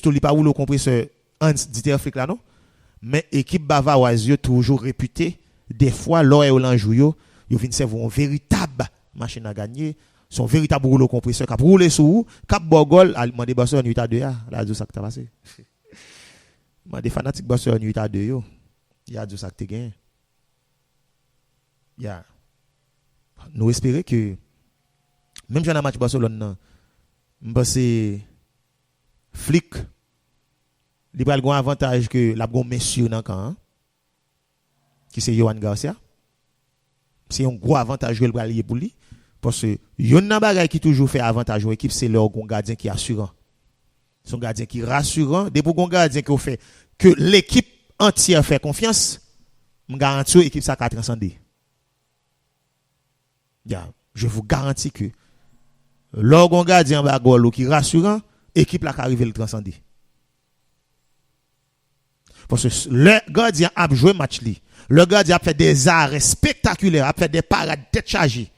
Surtout li pas rouler compresseur Hans Dieter Flick là non. Mais équipe bavaroise yo toujours réputée des fois l'or et l'anjou yo vinn servir un véritable machine à gagner, son véritable rouleau compresseur qui a roulé sous cap Borgol a demandé Barcelone 8 à 2 là dit ça qui t'a passé. Moi des fanatiques Barcelone 8 à 2 yo. Il y a dit ça qui t'a gagné. Ya. Nous espérons que même dans le match Barcelone c'est Flick il a un avantage que la gon monsieur dans camp qui c'est Johan Garcia. C'est un gros avantage que le va lier pour lui parce que yon nan bagay qui toujours fait avantage aux équipe c'est leur gardien qui est assurant. Son gardien qui est rassurant, des pour gardien qui fait que l'équipe entière fait confiance, me garantis l'équipe ça va transcender. Je vous garantis que leur gardien bagolo qui est rassurant, équipe là qui arrive le transcender. Parce que le gardien a joué match li. Le gardien a fait des arrêts spectaculaires, a fait des parades tête chargée.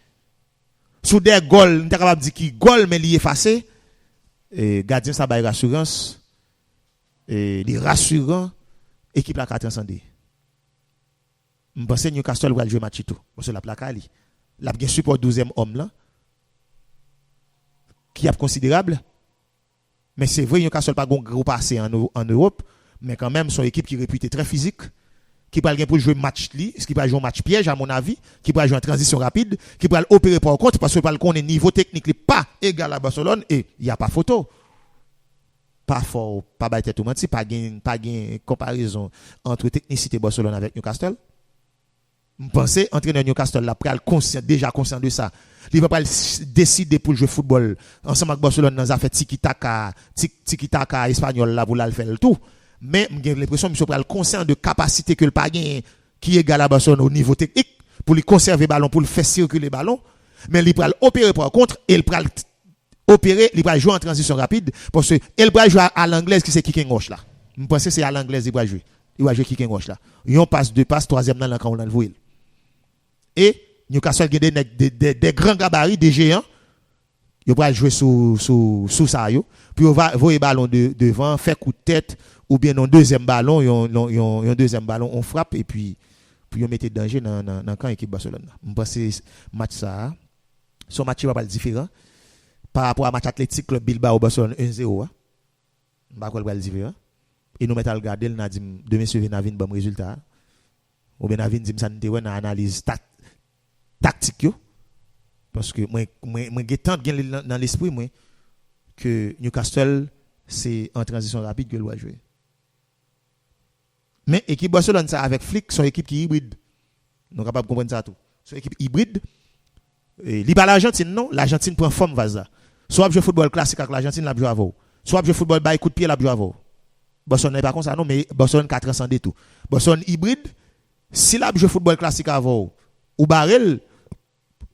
Sous des goals, on est capable de dire qu'il goal mais il est effacé. Et gardien ça bail rassurance. Et il rassurant équipe la 4 transcender. Je pense que Newcastle va jouer match tout parce que la plaque ali. La bien support 12e homme là qui est considérable. Mais c'est vrai Newcastle pas gros passé en Europe. Mais quand même, son équipe qui est réputée très physique, qui peut pour jouer match qui peut jouer un match piège à mon avis, qui peut jouer en transition rapide, qui peut opérer par contre parce que le niveau technique n'est pas égal à Barcelone et il n'y a pas photo. Pas fort, pas bête tout menti, pas gain comparaison entre technicité Barcelone avec Newcastle. Je pense entraîneur Newcastle là déjà conscient de ça. Il va pas décider pour jouer football ensemble avec Barcelone dans affaire tiki taka espagnol là pour la faire le tout. Mais j'ai l'impression que M. conscient de capacité que le pas qui est égal à Barcelone au niveau technique pour lui conserver le ballon, pour le faire circuler le ballon. Mais il va opérer par contre et il va opérer, il va jouer en transition rapide parce que il va jouer à l'anglaise qui c'est kicking gauche là. Je pense que c'est à l'anglaise il va jouer. Il va jouer kicking gauche là. Yon passe deux passes, troisième dans quand on l'a vu. Et Newcastle a des grands gabarits, des géants. Il va jouer sous ça yo. Puis on va voyer ballon devant, faire coup de tête ou bien un deuxième ballon, un deuxième ballon, on frappe et puis on mettait danger dans camp équipe Barcelone. Je pense que match ça, son match va pas différent par rapport à match athlétique club Bilbao Barcelone 1-0. Pas quoi le différent. Et nous mettons à regarder le dit de monsieur Navin bon résultat. Ou bien Navin dit ça n'était une analyse tactique yo. Parce que moi j'ai tant dans l'esprit moi que Newcastle c'est en transition rapide que doit jouer. Mais équipe Barcelone ça avec Flick son équipe qui est hybride. Nous capable comprendre ça tout. Son équipe hybride et li ba l'Argentine non, l'Argentine prend forme vaza. Soit jouer football classique avec l'Argentine la joue avant. Soit jouer football bail coup de pied la joue avant. Barcelone n'est pas comme ça non mais Barcelone 4 transcender tout. Barcelone hybride si la joue football classique avant ou barrel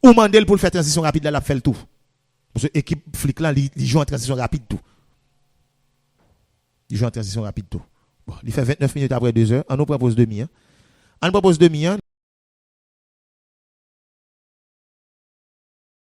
ou mandel pour faire transition rapide là la fait le tout. Parce que équipe Flick là il joue en transition rapide tout. Il joue en transition rapide tout. Bon, il fait 29 minutes après 2 heures. On nous propose demi. On propose demi.